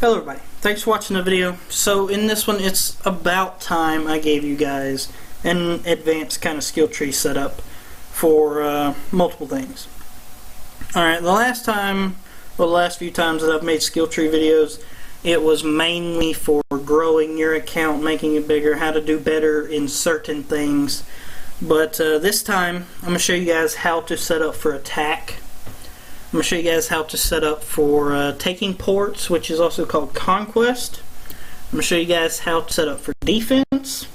Hello everybody, thanks for watching the video. So in this one, it's about time I gave you guys an advanced kind of skill tree setup for multiple things. Alright, the last few times that I've made skill tree videos, it was mainly for growing your account, making it bigger, how to do better in certain things. But this time, I'm going to show you guys how to set up for attack. I'm going to show you guys how to set up for taking ports, which is also called conquest. I'm going to show you guys how to set up for defense.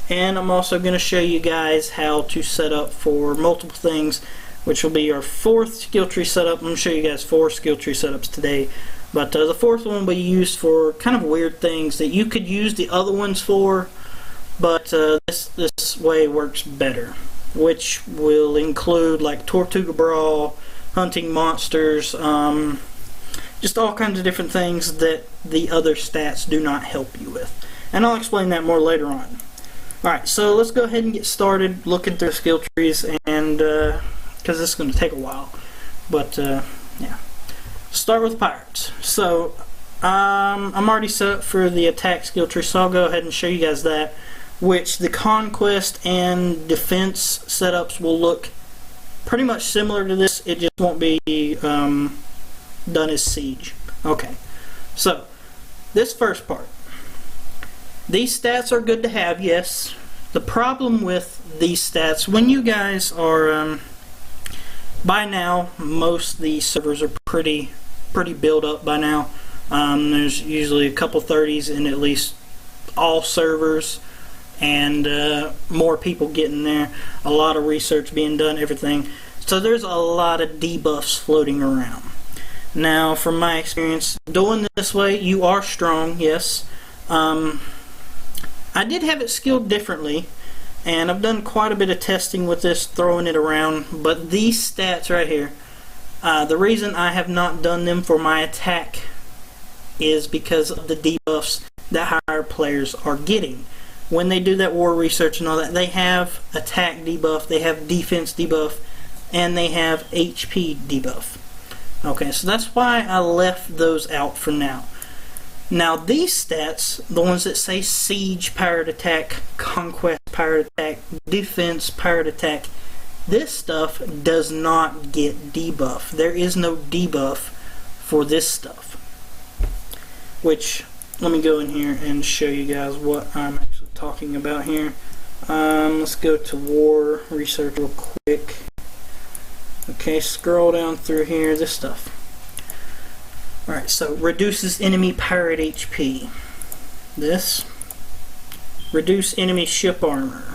And I'm also going to show you guys how to set up for multiple things, which will be our fourth skill tree setup. I'm going to show you guys 4 skill tree setups today. But the fourth one will be used for kind of weird things that you could use the other ones for, but this way works better, which will include like Tortuga Brawl, hunting monsters, just all kinds of different things that the other stats do not help you with. And I'll explain that more later on. Alright, so let's go ahead and get started looking through skill trees, and because this is going to take a while. But yeah, start with pirates. So I'm already set up for the attack skill tree, so I'll go ahead and show you guys that, which the conquest and defense setups will look pretty much similar to this. It just won't be done as siege. Okay, so this first part, these stats are good to have, yes. The problem with these stats, when you guys are by now, most of these servers are pretty built up by now. There's usually a couple 30s in at least all servers, and more people getting there, a lot of research being done, everything. So there's a lot of debuffs floating around. Now, from my experience doing this way, you are strong, yes. I did have it skilled differently, and I've done quite a bit of testing with this, throwing it around, but these stats right here, the reason I have not done them for my attack is because of the debuffs that higher players are getting. When they do that war research and all that, they have attack debuff, they have defense debuff, and they have HP debuff. Okay, so that's why I left those out for now. Now these stats, the ones that say siege powered attack, conquest powered attack, defense powered attack, this stuff does not get debuff. There is no debuff for this stuff. Which, let me go in here and show you guys what I'm actually talking about here. Let's go to war research real quick. Okay, scroll down through here, this stuff. Alright, so reduces enemy pirate HP. This. Reduce enemy ship armor.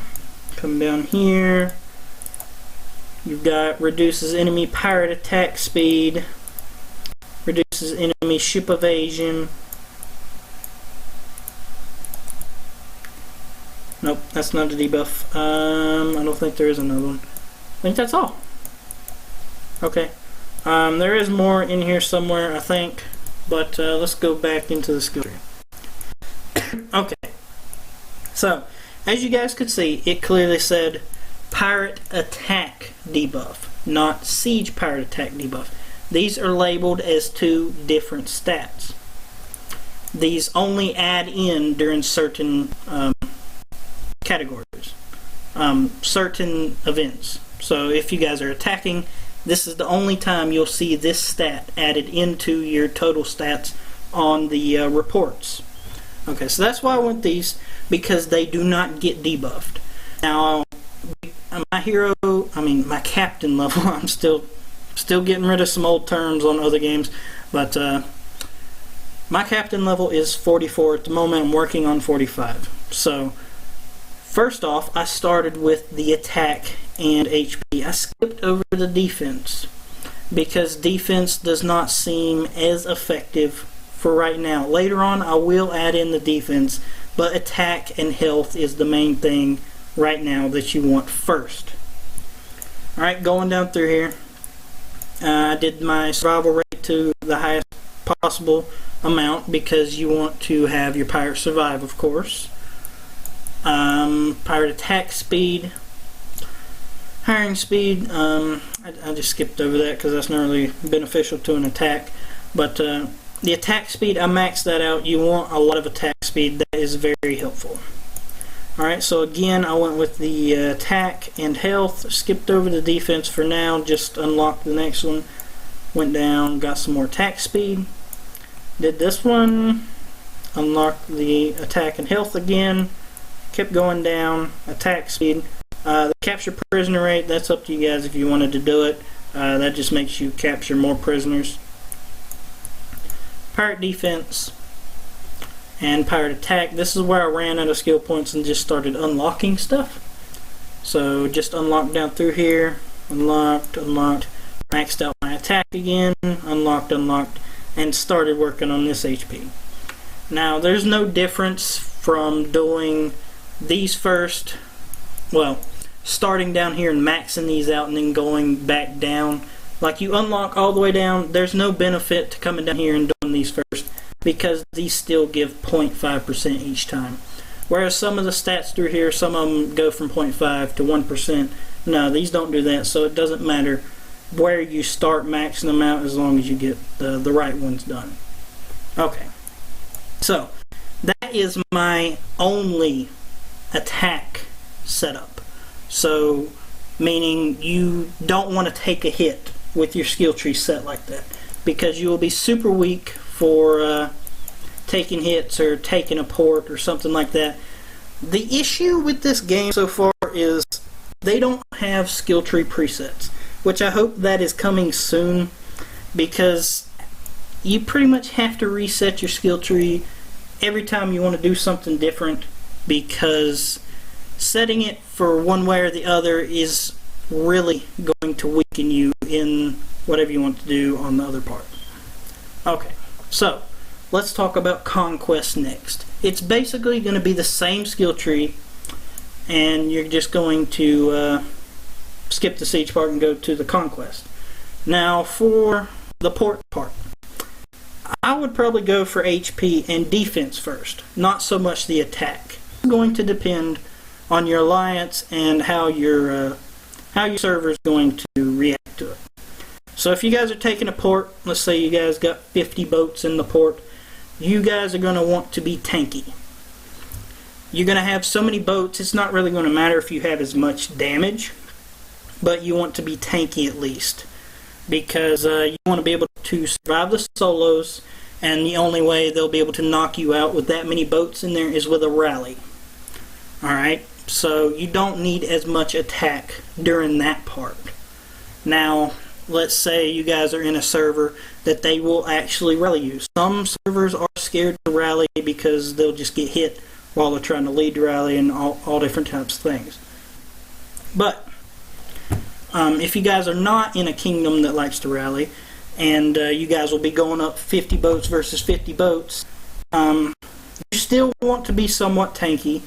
Come down here. You've got reduces enemy pirate attack speed. Reduces enemy ship evasion. Nope, that's not a debuff. I don't think there is another one. I think that's all. Okay. There is more in here somewhere, I think, but let's go back into the skill tree. Okay. So, as you guys could see, it clearly said pirate attack debuff, not siege pirate attack debuff. These are labeled as 2 different stats. These only add in during certain categories, certain events. So if you guys are attacking, this is the only time you'll see this stat added into your total stats on the reports. Okay, so that's why I want these, because they do not get debuffed. Now, my captain level, I'm still getting rid of some old terms on other games, but my captain level is 44 at the moment. I'm working on 45. So, first off, I started with the attack and HP. I skipped over the defense because defense does not seem as effective for right now. Later on I will add in the defense, but attack and health is the main thing right now that you want first. Alright, going down through here, I did my survival rate to the highest possible amount because you want to have your pirate survive, of course. Pirate attack speed, hiring speed, I just skipped over that because that's not really beneficial to an attack, but The attack speed, I maxed that out. You want a lot of attack speed. That is very helpful. Alright, so again, I went with the attack and health. Skipped over the defense for now. Just unlocked the next one. Went down, got some more attack speed. Did this one. Unlocked the attack and health again. Kept going down. Attack speed. The capture prisoner rate, that's up to you guys if you wanted to do it. That just makes you capture more prisoners. Pirate defense and pirate attack. This is where I ran out of skill points and just started unlocking stuff. So just unlocked down through here, unlocked, maxed out my attack again, unlocked, and started working on this HP. Now there's no difference from doing these first, well, starting down here and maxing these out and then going back down. Like you unlock all the way down, there's no benefit to coming down here and doing these first because these still give 0.5% each time. Whereas some of the stats through here, some of them go from 0.5 to 1%. No, these don't do that, so it doesn't matter where you start maxing them out as long as you get the right ones done. Okay, so that is my only attack setup. So, meaning you don't want to take a hit with your skill tree set like that because you will be super weak for taking hits or taking a port or something like that. The issue with this game so far is they don't have skill tree presets, which I hope that is coming soon because you pretty much have to reset your skill tree every time you want to do something different because setting it for one way or the other is really going to weaken you in whatever you want to do on the other part. Okay, so let's talk about Conquest next. It's basically going to be the same skill tree and you're just going to skip the siege part and go to the Conquest. Now for the port part, I would probably go for HP and defense first, not so much the attack. It's going to depend on your alliance and how your server is going to react to it. So if you guys are taking a port, let's say you guys got 50 boats in the port, you guys are going to want to be tanky. You're going to have so many boats, it's not really going to matter if you have as much damage, but you want to be tanky at least. Because you want to be able to survive the solos, and the only way they'll be able to knock you out with that many boats in there is with a rally. Alright, so you don't need as much attack during that part. Now, let's say you guys are in a server that they will actually rally you. Some servers are scared to rally because they'll just get hit while they're trying to lead the rally and all different types of things. But if you guys are not in a kingdom that likes to rally, and you guys will be going up 50 boats versus 50 boats, you still want to be somewhat tanky,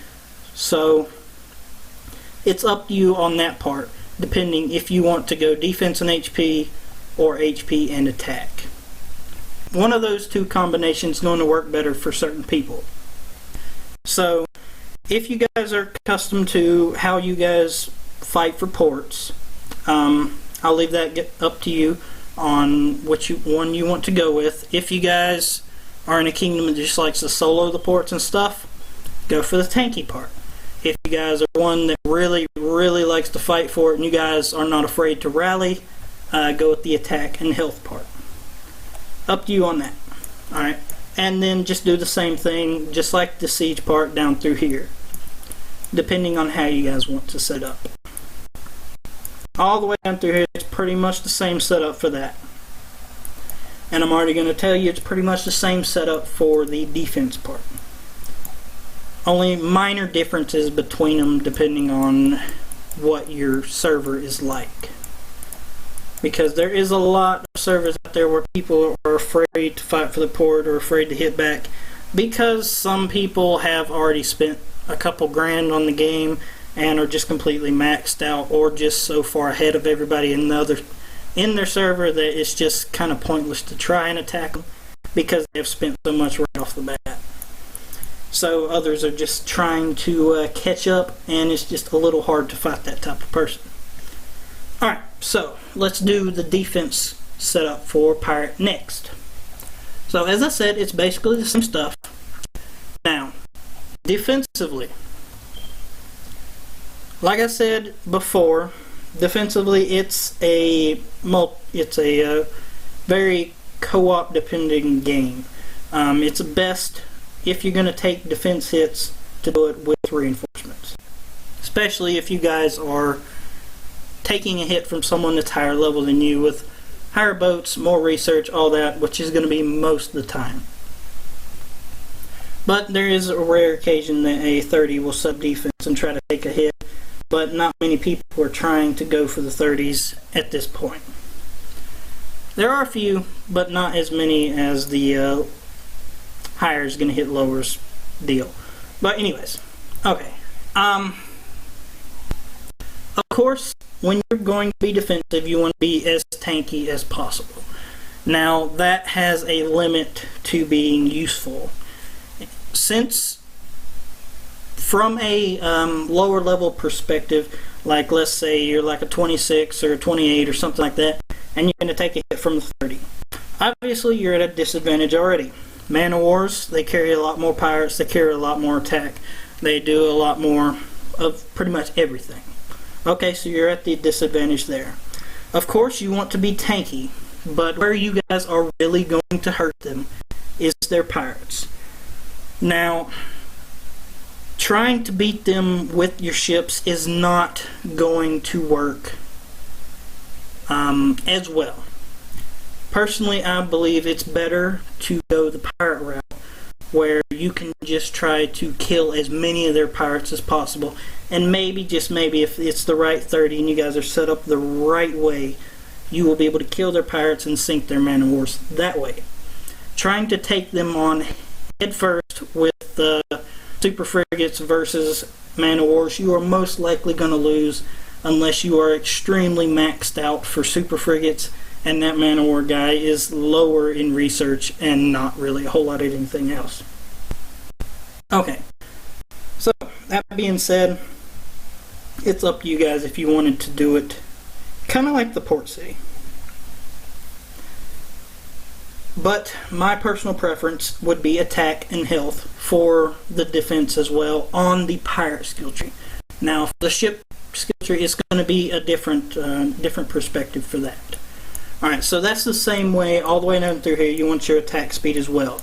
so it's up to you on that part, depending if you want to go defense and HP or HP and attack. One of those two combinations is going to work better for certain people. So if you guys are accustomed to how you guys fight for ports, I'll leave that up to you on which one you want to go with. If you guys are in a kingdom that just likes to solo the ports and stuff, go for the tanky part. If you guys are one that really likes to fight for it and you guys are not afraid to rally, go with the attack and health part. Up to you on that. Alright, and then just do the same thing just like the siege part down through here, depending on how you guys want to set up. All the way down through here, it's pretty much the same setup for that. And I'm already going to tell you it's pretty much the same setup for the defense part. Only minor differences between them depending on what your server is like. Because there is a lot of servers out there where people are afraid to fight for the port or afraid to hit back because some people have already spent a couple grand on the game and are just completely maxed out or just so far ahead of everybody in their server that it's just kind of pointless to try and attack them because they've spent so much right off the bat. So others are just trying to catch up, and it's just a little hard to fight that type of person. Alright, so let's do the defense setup for Pirate next. So as I said, it's basically the same stuff. Now, defensively, like I said before, defensively it's a very co-op dependent game. It's best if you're going to take defense hits to do it with reinforcements, especially if you guys are taking a hit from someone that's higher level than you with higher boats, more research, all that, which is going to be most of the time. But there is a rare occasion that a 30 will sub-defense and try to take a hit, but not many people are trying to go for the 30s at this point. There are a few, but not as many as the higher is going to hit lowers deal. But anyways, okay. Of course, when you're going to be defensive, you want to be as tanky as possible. Now, that has a limit to being useful. Since from a lower level perspective, like let's say you're like a 26 or a 28 or something like that, and you're going to take a hit from the 30. Obviously, you're at a disadvantage already. Man of Wars, they carry a lot more pirates, they carry a lot more attack, they do a lot more of pretty much everything. Okay, so you're at the disadvantage there. Of course, you want to be tanky, but where you guys are really going to hurt them is their pirates. Now, trying to beat them with your ships is not going to work as well. Personally, I believe it's better to go the pirate route, where you can just try to kill as many of their pirates as possible, and maybe, just maybe, if it's the right 30 and you guys are set up the right way, you will be able to kill their pirates and sink their man of wars that way. Trying to take them on head first with super frigates versus man of wars, you are most likely going to lose unless you are extremely maxed out for super frigates and that man of war guy is lower in research and not really a whole lot of anything else. Okay, so that being said, it's up to you guys if you wanted to do it kind of like the port city. But my personal preference would be attack and health for the defense as well on the pirate skill tree. Now, for the ship skill tree, it's going to be a different perspective for that. Alright, so that's the same way all the way down through here. You want your attack speed as well.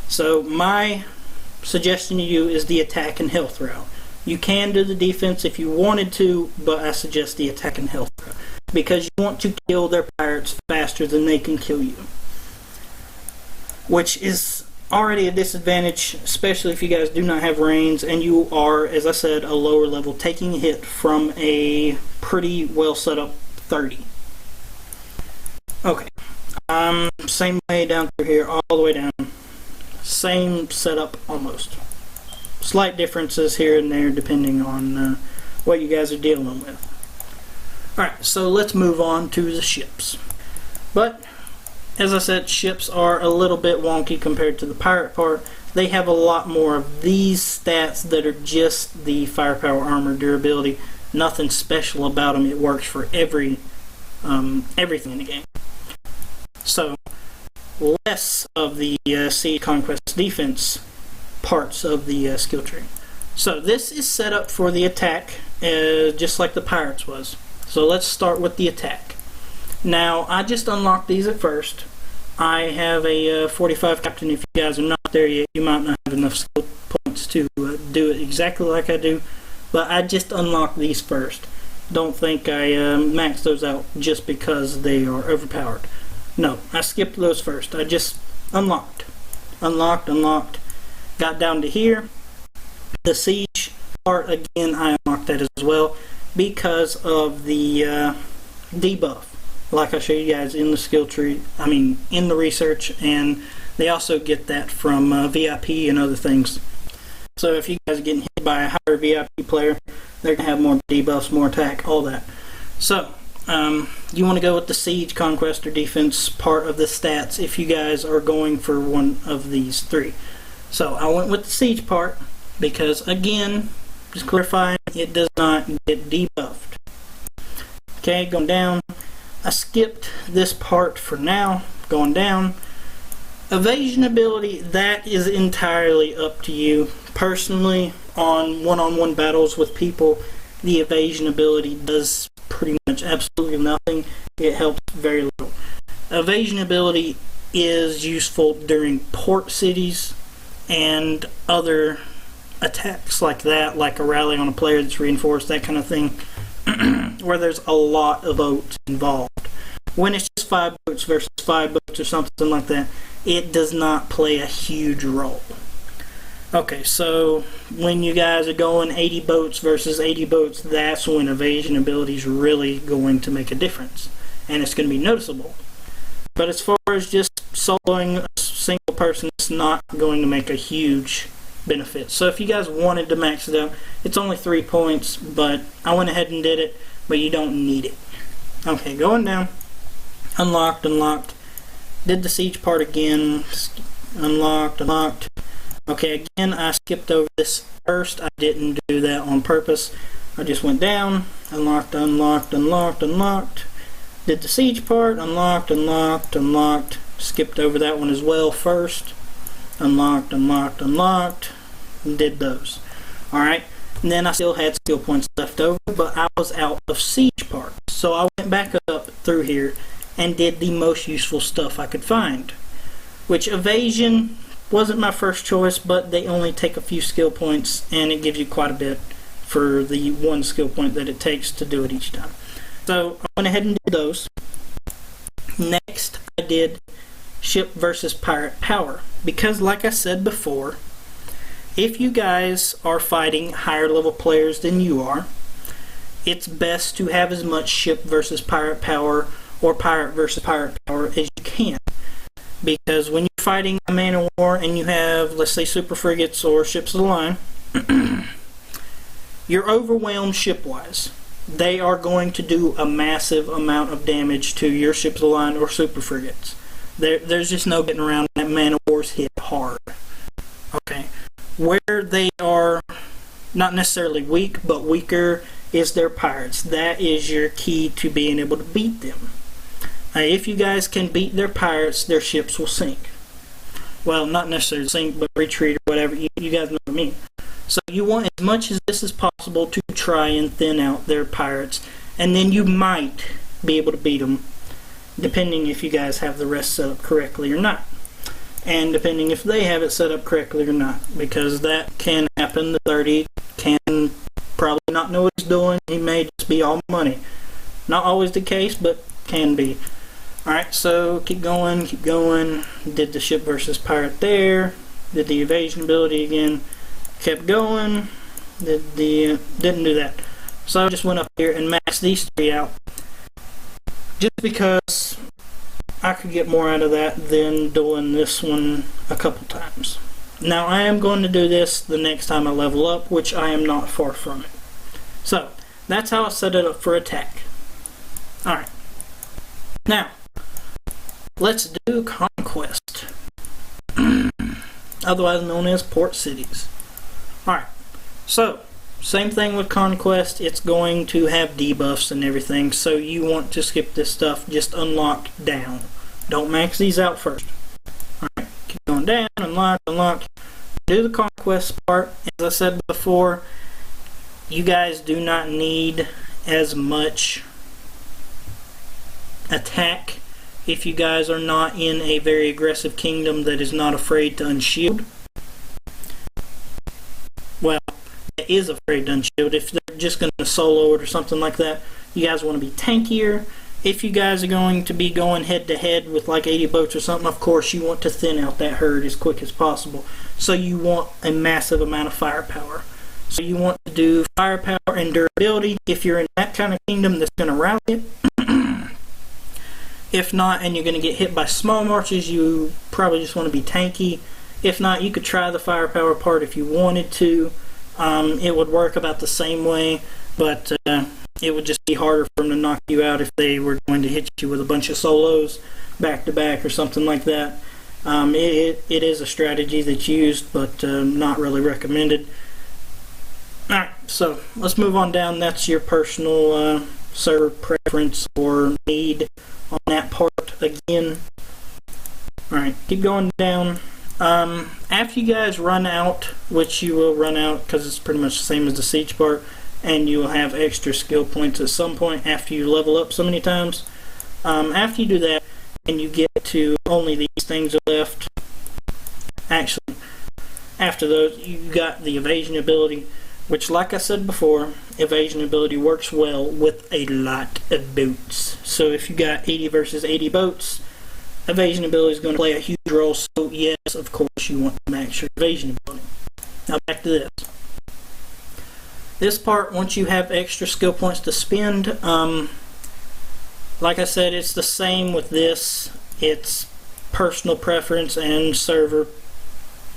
So my suggestion to you is the attack and health route. You can do the defense if you wanted to, but I suggest the attack and health route, because you want to kill their pirates faster than they can kill you, which is already a disadvantage, especially if you guys do not have reins and you are, as I said, a lower level, taking a hit from a pretty well set up 30. Okay, same way down through here, all the way down. Same setup almost. Slight differences here and there depending on what you guys are dealing with. Alright, so let's move on to the ships. But, as I said, ships are a little bit wonky compared to the pirate part. They have a lot more of these stats that are just the firepower, armor, durability. Nothing special about them. It works for everything in the game. So, less of the siege, conquest, defense parts of the skill tree. So this is set up for the attack, just like the pirates was. So let's start with the attack. Now, I just unlocked these at first. I have a 45 captain. If you guys are not there yet, you might not have enough skill points to do it exactly like I do. But I just unlocked these first. Don't think I maxed those out just because they are overpowered. No, I skipped those first. I just unlocked. Got down to here. The siege part, again, I unlocked that as well because of the debuff. Like I showed you guys in the skill tree, in the research, and they also get that from VIP and other things. So if you guys are getting hit by a higher VIP player, they're going to have more debuffs, more attack, all that. So, you want to go with the siege, conquest, or defense part of the stats if you guys are going for one of these three. So I went with the siege part because, again, just clarifying, it does not get debuffed. Okay, going down. I skipped this part for now. Going down. Evasion ability, that is entirely up to you. Personally, on one-on-one battles with people, the evasion ability does pretty much absolutely nothing. It helps very little. Evasion ability is useful during port cities and other attacks like that, like a rally on a player that's reinforced, that kind of thing, where there's a lot of boats involved. When it's just 5 boats versus 5 boats or something like that, it does not play a huge role. Okay, so when you guys are going 80 boats versus 80 boats, that's when evasion ability is really going to make a difference, and it's going to be noticeable. But as far as just soloing a single person, it's not going to make a huge benefit. So if you guys wanted to max it out, it's only 3 points, but I went ahead and did it, but you don't need it. Okay, going down, unlocked, did the siege part again, unlocked. Okay, again, I skipped over this first. I didn't do that on purpose. I just went down, unlocked, did the siege part, unlocked, skipped over that one as well first, unlocked, and did those. Alright, and then I still had skill points left over, but I was out of siege part. So I went back up through here and did the most useful stuff I could find, which evasion wasn't my first choice, but they only take a few skill points, and it gives you quite a bit for the 1 skill point that it takes to do it each time. So I went ahead and did those. Next, I did ship versus pirate power, because like I said before, if you guys are fighting higher level players than you are, it's best to have as much ship versus pirate power or pirate versus pirate power as you can. Because when you're fighting a man of war and you have, let's say, super frigates or ships of the line, you're overwhelmed ship-wise. They are going to do a massive amount of damage to your ships of the line or super frigates. There's just no getting around that. Man of war's hit hard. Okay, where they are not necessarily weak, but weaker is their pirates. That is your key to being able to beat them. If you guys can beat their pirates, their ships will sink. Well, not necessarily sink, but retreat or whatever. You guys know what I mean. So you want as much as this as possible to try and thin out their pirates, and then you might be able to beat them, depending if you guys have the rest set up correctly or not, and depending if they have it set up correctly or not, because that can happen. The 30 can probably not know what he's doing. He may just be all money. Not always the case, but can be. Alright, so keep going. Did the ship versus pirate there. Did the evasion ability again. Kept going. Didn't do that. So I just went up here and maxed these 3 out, just because I could get more out of that than doing this one a couple times. Now I am going to do this the next time I level up, which I am not far from it. So that's how I set it up for attack. Alright. Now, let's do Conquest, otherwise known as port cities. Alright, so same thing with Conquest. It's going to have debuffs and everything, so you want to skip this stuff. Just unlock down. Don't max these out first. Alright, keep going down, unlock. Do the Conquest part. As I said before, you guys do not need as much attack if you guys are not in a very aggressive kingdom that is not afraid to unshield. Well, that is afraid to unshield. If they're just going to solo it or something like that, you guys want to be tankier. If you guys are going to be going head to head with like 80 boats or something, of course you want to thin out that herd as quick as possible. So you want a massive amount of firepower. So you want to do firepower and durability if you're in that kind of kingdom that's going to rally it. If not, and you're going to get hit by small marches, you probably just want to be tanky. If not, you could try the firepower part if you wanted to. It would work about the same way, but it would just be harder for them to knock you out if they were going to hit you with a bunch of solos back to back or something like that. It is a strategy that's used, but not really recommended. Alright, so let's move on down. That's your personal server preference or need on that part again. Alright, keep going down. After you guys run out, which you will run out because it's pretty much the same as the siege part, and you will have extra skill points at some point after you level up so many times. After you do that, and you get to only these things are left. Actually, after those, you got the evasion ability, which, like I said before, evasion ability works well with a lot of boats. So if you got 80 versus 80 boats, evasion ability is going to play a huge role. So yes, of course, you want to max your evasion ability. Now back to this. This part, once you have extra skill points to spend, like I said, it's the same with this. It's personal preference and server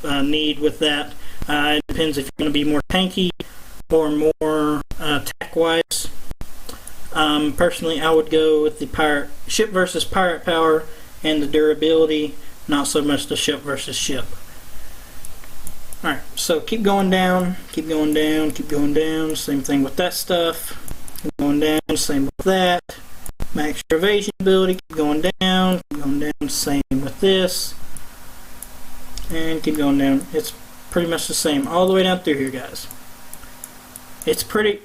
need with that. It depends if you're going to be more tanky or more attack-wise. Personally, I would go with the ship versus pirate power and the durability, not so much the ship versus ship. Alright, so keep going down, keep going down, keep going down. Same thing with that stuff. Keep going down, same with that. Max your evasion ability, keep going down, same with this. And keep going down. It's pretty much the same all the way down through here, guys. It's pretty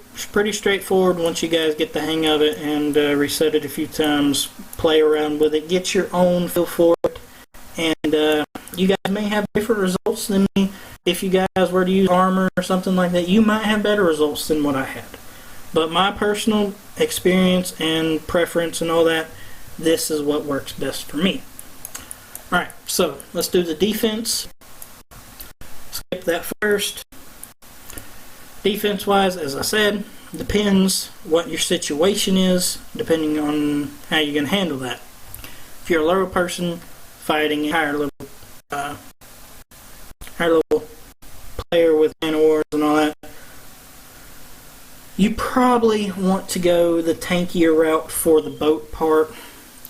straightforward once you guys get the hang of it and reset it a few times, play around with it, get your own feel for it, and you guys may have different results than me. If you guys were to use armor or something like that, you might have better results than what I had. But my personal experience and preference and all that, this is what works best for me. Alright, so let's do the defense. Skip that first. Defense wise, as I said, depends what your situation is, depending on how you're going to handle that. If you're a lower person fighting a higher level player with man of wars and all that, you probably want to go the tankier route for the boat part.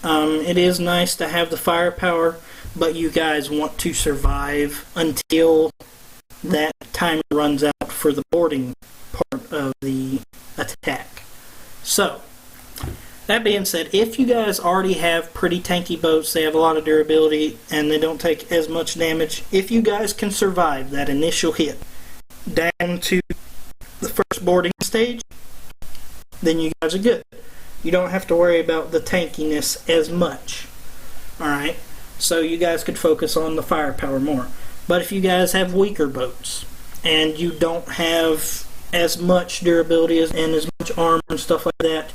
It is nice to have the firepower, but you guys want to survive until that timer runs out for the boarding part of the attack. So, that being said, if you guys already have pretty tanky boats, they have a lot of durability, and they don't take as much damage, if you guys can survive that initial hit down to the first boarding stage, then you guys are good. You don't have to worry about the tankiness as much. Alright, so you guys could focus on the firepower more. But if you guys have weaker boats and you don't have as much durability and as much armor and stuff like that,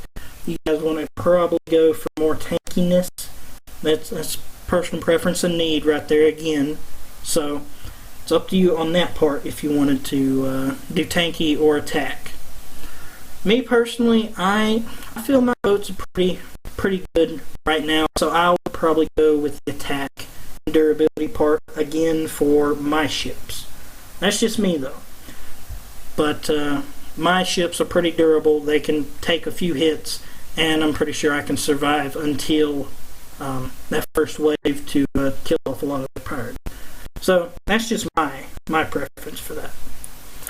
you guys want to probably go for more tankiness. That's personal preference and need right there again. So it's up to you on that part if you wanted to do tanky or attack. Me personally, I feel my boats are pretty good right now, so I will probably go with the attack and durability part again for my ships. That's just me though. But my ships are pretty durable. They can take a few hits, and I'm pretty sure I can survive until that first wave to kill off a lot of the pirates. So that's just my preference for that.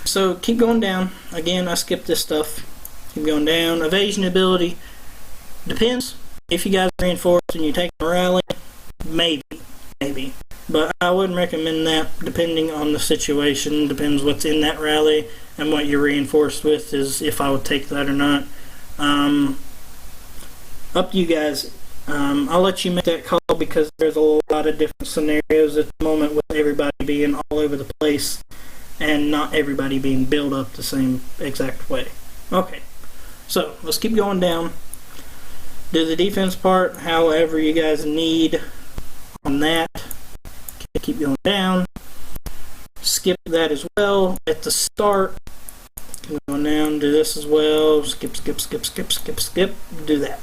So keep going down. Again, I skipped this stuff. Keep going down. Evasion ability depends. If you guys are reinforced and you take a rally, maybe. But I wouldn't recommend that, depending on the situation. Depends what's in that rally and what you're reinforced with, is if I would take that or not. Up to you guys. I'll let you make that call because there's a lot of different scenarios at the moment with everybody being all over the place and not everybody being built up the same exact way. Okay, so let's keep going down. Do the defense part however you guys need on that. Keep going down. Skip that as well at the start. Keep going down. Do this as well. Skip. Do that.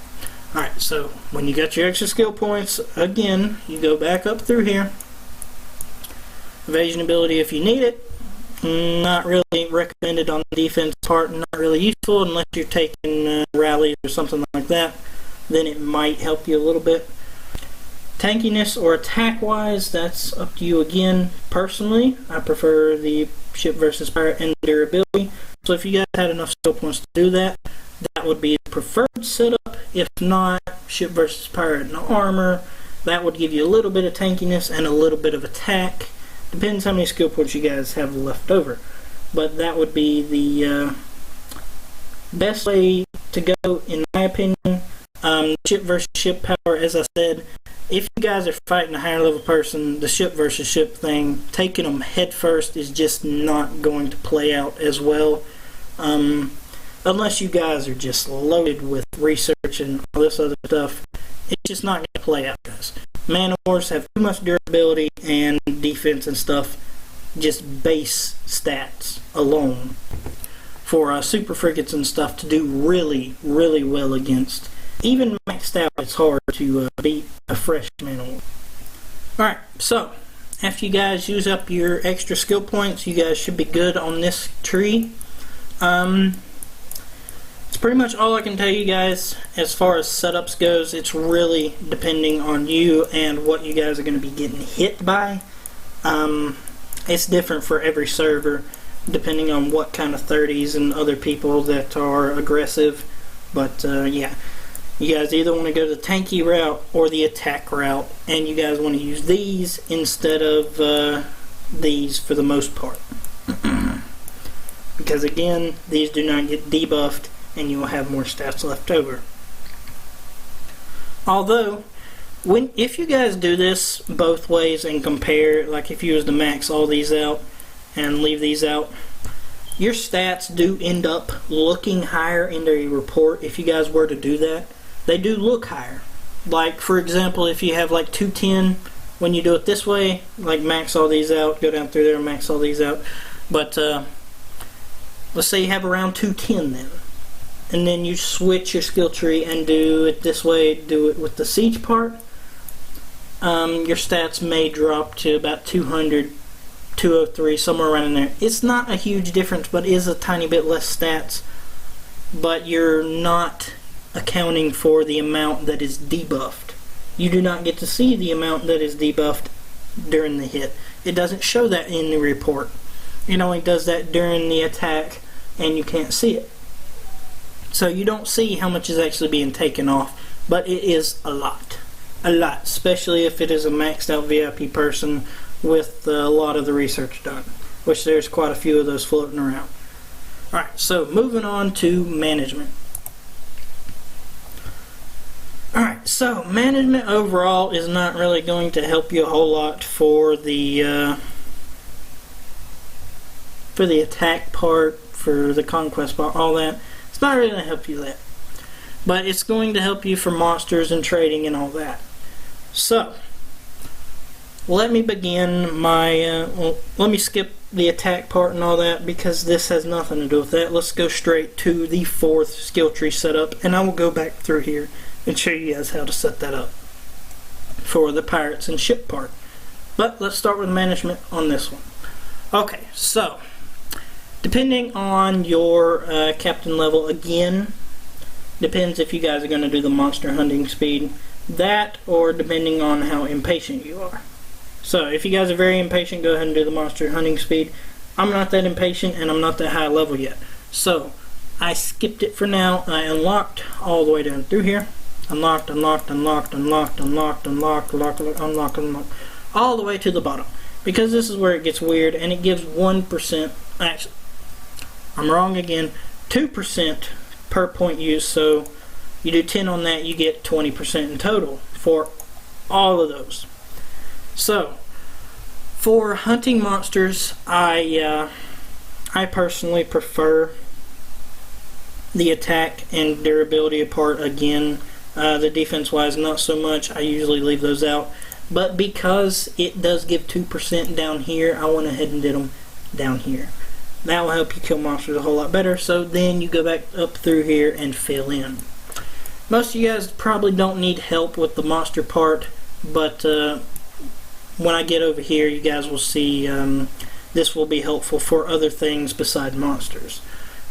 Alright, so when you got your extra skill points, again, you go back up through here. Evasion ability if you need it. Not really recommended on the defense part. Not really useful unless you're taking rallies or something like that. Then it might help you a little bit. Tankiness or attack wise, that's up to you again. Personally, I prefer the ship versus pirate and durability. So if you guys had enough skill points to do that, that would be the preferred setup. If not, ship versus pirate and armor, That would give you a little bit of tankiness and a little bit of attack. Depends how many skill points you guys have left over. But that would be the best way to go, in my opinion. Ship versus ship power, as I said, if you guys are fighting a higher level person, the ship versus ship thing, taking them head first is just not going to play out as well. Unless you guys are just loaded with research and all this other stuff, it's just not going to play out, guys. Man-of-wars have too much durability and defense and stuff, just base stats alone, for super frigates and stuff to do really, really well against. Even maxed out, it's hard to beat a fresh man-of-war. Alright, so after you guys use up your extra skill points, you guys should be good on this tree. It's pretty much all I can tell you guys as far as setups goes. It's really depending on you and what you guys are going to be getting hit by. It's different for every server depending on what kind of 30s and other people that are aggressive. But yeah, you guys either want to go the tanky route or the attack route, and you guys want to use these instead of these for the most part. Because again, these do not get debuffed and you will have more stats left over. Although, if you guys do this both ways and compare, like if you was to max all these out and leave these out, your stats do end up looking higher in the report. If you guys were to do that, they do look higher. Like for example, if you have like 210, when you do it this way, like max all these out, go down through there and max all these out. But let's say you have around 210 then, and then you switch your skill tree and do it this way, do it with the siege part, your stats may drop to about 200, 203, somewhere around in there. It's not a huge difference, but is a tiny bit less stats, but you're not accounting for the amount that is debuffed. You do not get to see the amount that is debuffed during the hit. It doesn't show that in the report. It only does that during the attack, and you can't see it. So you don't see how much is actually being taken off, but it is a lot. A lot, especially if it is a maxed out VIP person with a lot of the research done, which there's quite a few of those floating around. Alright, so moving on to management. Alright, so management overall is not really going to help you a whole lot for the attack part, for the conquest part, all that. It's not really going to help you that. But it's going to help you for monsters and trading and all that. So, let me begin my, let me skip the attack part and all that because this has nothing to do with that. Let's go straight to the 4th skill tree setup, and I will go back through here and show you guys how to set that up for the pirates and ship part. But let's start with management on this one. Okay, so depending on your captain level, again, depends if you guys are going to do the monster hunting speed, that, or depending on how impatient you are. So if you guys are very impatient, go ahead and do the monster hunting speed. I'm not that impatient and I'm not that high level yet, so I skipped it for now. I unlocked all the way down through here. Unlocked, unlocked, unlocked, unlocked, unlocked, unlocked, unlocked, unlocked, unlocked, all the way to the bottom, because this is where it gets weird, and it gives 1%, actually, I'm wrong again, 2% per point used, so you do 10 on that, you get 20% in total for all of those. So, for hunting monsters, I personally prefer the attack and durability part again. The defense wise, not so much. I usually leave those out. But because it does give 2% down here, I went ahead and did them down here. That will help you kill monsters a whole lot better. So then you go back up through here and fill in. Most of you guys probably don't need help with the monster part, but when I get over here, you guys will see this will be helpful for other things besides monsters.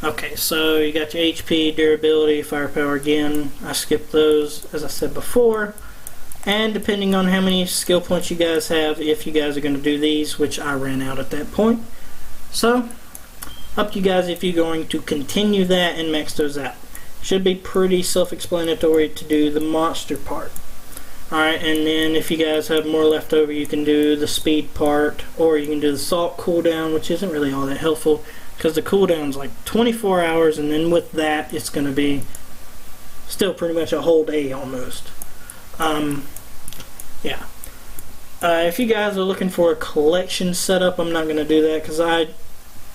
Okay, so you got your HP, durability, firepower again. I skipped those, as I said before. And depending on how many skill points you guys have, if you guys are going to do these, which I ran out at that point. So, up to you guys if you're going to continue that and max those out. Should be pretty self-explanatory to do the monster part. Alright, and then if you guys have more left over, you can do the speed part, or you can do the salt cooldown, which isn't really all that helpful because the cooldown's like 24 hours, and then with that it's going to be still pretty much a whole day almost. Yeah. If you guys are looking for a collection setup, I'm not going to do that because I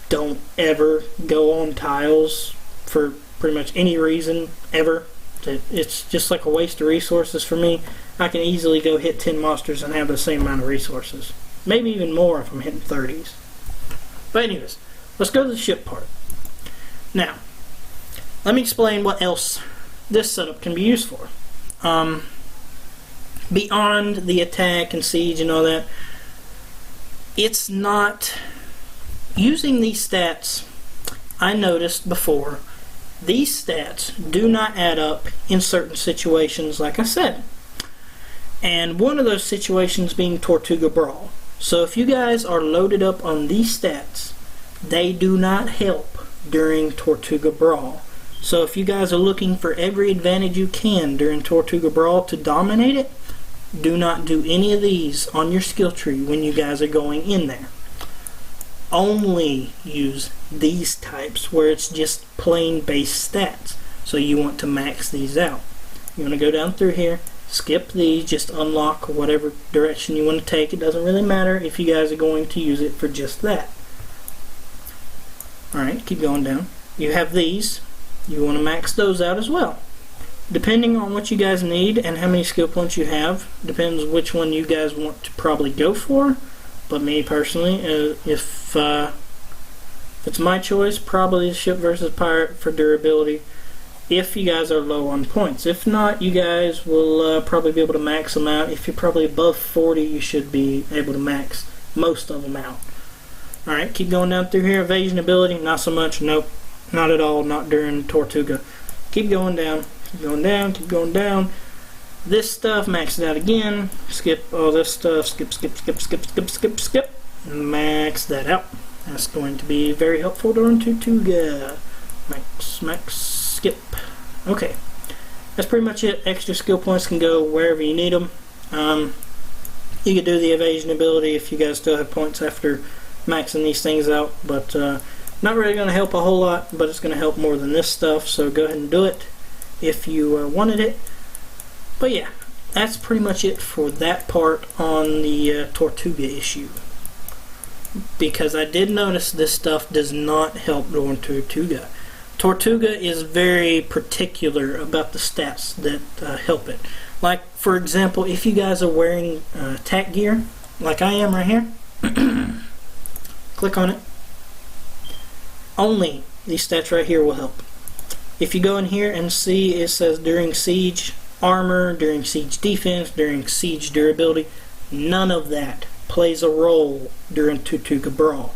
don't ever go on tiles for pretty much any reason ever. It's just like a waste of resources for me. I can easily go hit 10 monsters and have the same amount of resources. Maybe even more if I'm hitting 30s. But anyways, let's go to the ship part. Now, let me explain what else this setup can be used for. Beyond the attack and siege and all that, it's not... Using these stats, I noticed before, these stats do not add up in certain situations, like I said. And one of those situations being Tortuga Brawl. So if you guys are loaded up on these stats, they do not help during Tortuga Brawl. So if you guys are looking for every advantage you can during Tortuga Brawl to dominate it, do not do any of these on your skill tree when you guys are going in there. Only use these types where it's just plain base stats. So you want to max these out. You want to go down through here, skip these, just unlock whatever direction you want to take. It doesn't really matter if you guys are going to use it for just that. Alright, keep going down. You have these. You want to max those out as well. Depending on what you guys need and how many skill points you have, depends which one you guys want to probably go for. But me personally, if it's my choice, probably ship versus pirate for durability. If you guys are low on points. If not, you guys will probably be able to max them out. If you're probably above 40, you should be able to max most of them out. Alright, keep going down through here. Evasion ability, not so much. Nope, not at all. Not during Tortuga. Keep going down. Keep going down. Keep going down. This stuff, max it out again. Skip all this stuff. Skip, skip, skip, skip, skip, skip, skip. Max that out. That's going to be very helpful during Tortuga. Max, max, skip. Okay. That's pretty much it. Extra skill points can go wherever you need them. You could do the evasion ability if you guys still have points after maxing these things out, but not really going to help a whole lot, but it's going to help more than this stuff, so go ahead and do it if you wanted it. But yeah, that's pretty much it for that part on the Tortuga issue. Because I did notice this stuff does not help during Tortuga. Tortuga is very particular about the stats that help it. Like, for example, if you guys are wearing attack gear, like I am right here, click on it. Only these stats right here will help. If you go in here and see it says during siege armor, during siege defense, during siege durability, none of that plays a role during Tortuga Brawl.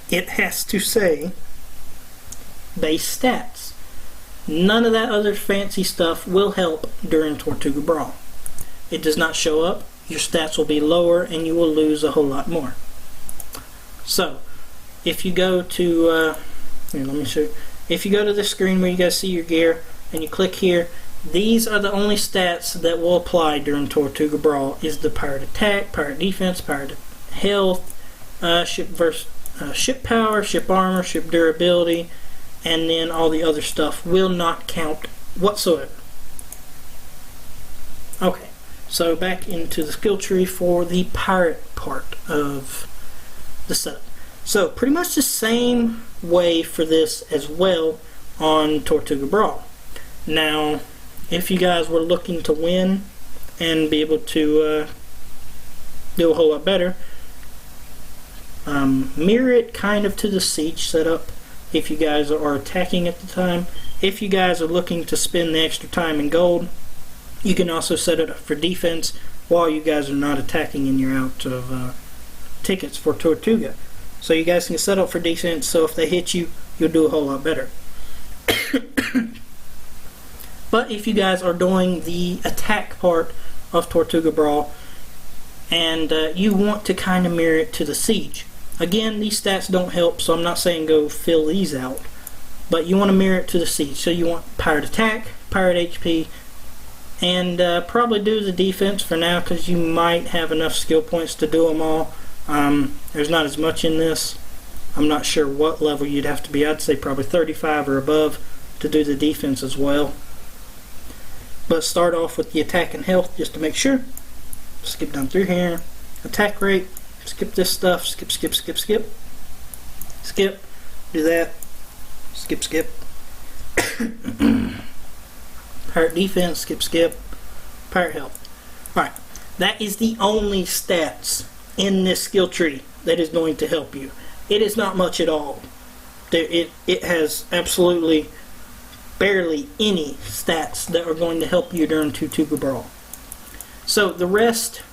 It has to say base stats. None of that other fancy stuff will help during Tortuga Brawl. It does not show up, your stats will be lower, and you will lose a whole lot more. So, if you go to, here, let me show you. If you go to this screen where you guys see your gear, and you click here, these are the only stats that will apply during Tortuga Brawl. Is the pirate attack, pirate defense, pirate health, ship power, ship armor, ship durability, and then all the other stuff will not count whatsoever. Okay, so back into the skill tree for the pirate part of the setup. So pretty much the same way for this as well on Tortuga Brawl. Now, if you guys were looking to win and be able to do a whole lot better, mirror it kind of to the siege setup if you guys are attacking at the time. If you guys are looking to spend the extra time in gold, you can also set it up for defense while you guys are not attacking and you're out of tickets for Tortuga. So you guys can set up for defense, so if they hit you, you'll do a whole lot better. But if you guys are doing the attack part of Tortuga Brawl and you want to kind of mirror it to the siege, again, these stats don't help, so I'm not saying go fill these out, but you want to mirror it to the siege. So you want pirate attack, pirate HP, and probably do the defense for now, because you might have enough skill points to do them all. There's not as much in this. I'm not sure what level you'd have to be. I'd say probably 35 or above to do the defense as well. But start off with the attack and health just to make sure. Skip down through here. Attack rate. Skip this stuff. Skip, skip, skip, skip. Skip. Do that. Skip, skip. Pirate defense. Skip, skip. Pirate health. Alright. That is the only stats in this skill tree that is going to help you. It is not much at all. It has absolutely barely any stats that are going to help you during Tortuga Brawl. So the rest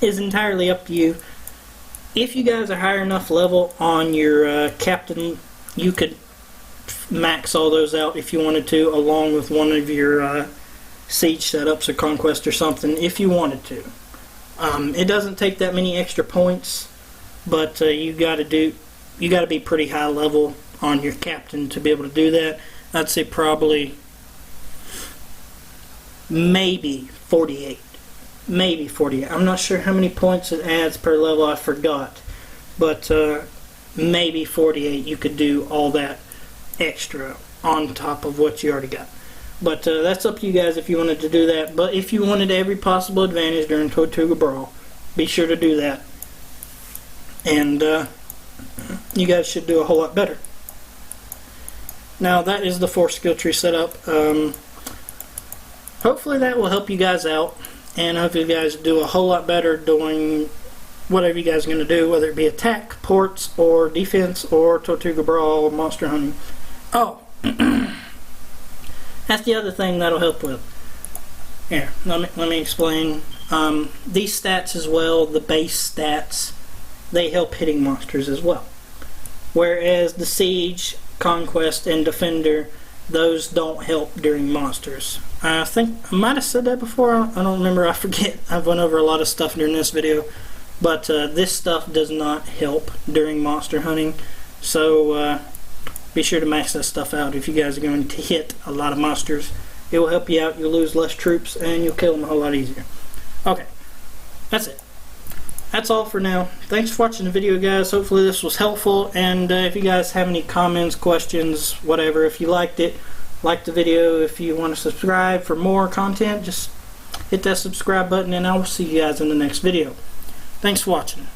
is entirely up to you. If you guys are high enough level on your captain, you could max all those out if you wanted to, along with one of your siege setups or conquest or something, if you wanted to. It doesn't take that many extra points, but you got to be pretty high level on your captain to be able to do that. I'd say probably maybe 48. Maybe 48. I'm not sure how many points it adds per level, I forgot. But maybe 48 you could do all that extra on top of what you already got. But that's up to you guys if you wanted to do that. But if you wanted every possible advantage during Tortuga Brawl, be sure to do that. And you guys should do a whole lot better. Now that is the 4 skill tree setup. Hopefully that will help you guys out, and hopefully you guys do a whole lot better doing whatever you guys are going to do, whether it be attack, ports, or defense, or Tortuga Brawl, monster hunting. Oh, that's the other thing that'll help with. Here, let me explain. These stats as well, the base stats, they help hitting monsters as well. Whereas the siege, conquest, and defender, those don't help during monsters. I think I might have said that before. I don't remember. I forget. I've went over a lot of stuff during this video, but this stuff does not help during monster hunting. So be sure to max that stuff out if you guys are going to hit a lot of monsters. It will help you out. You'll lose less troops and you'll kill them a whole lot easier. Okay, that's it. That's all for now. Thanks for watching the video, guys. Hopefully this was helpful, and if you guys have any comments, questions, whatever, if you liked it, like the video. If you want to subscribe for more content, just hit that subscribe button, and I will see you guys in the next video. Thanks for watching.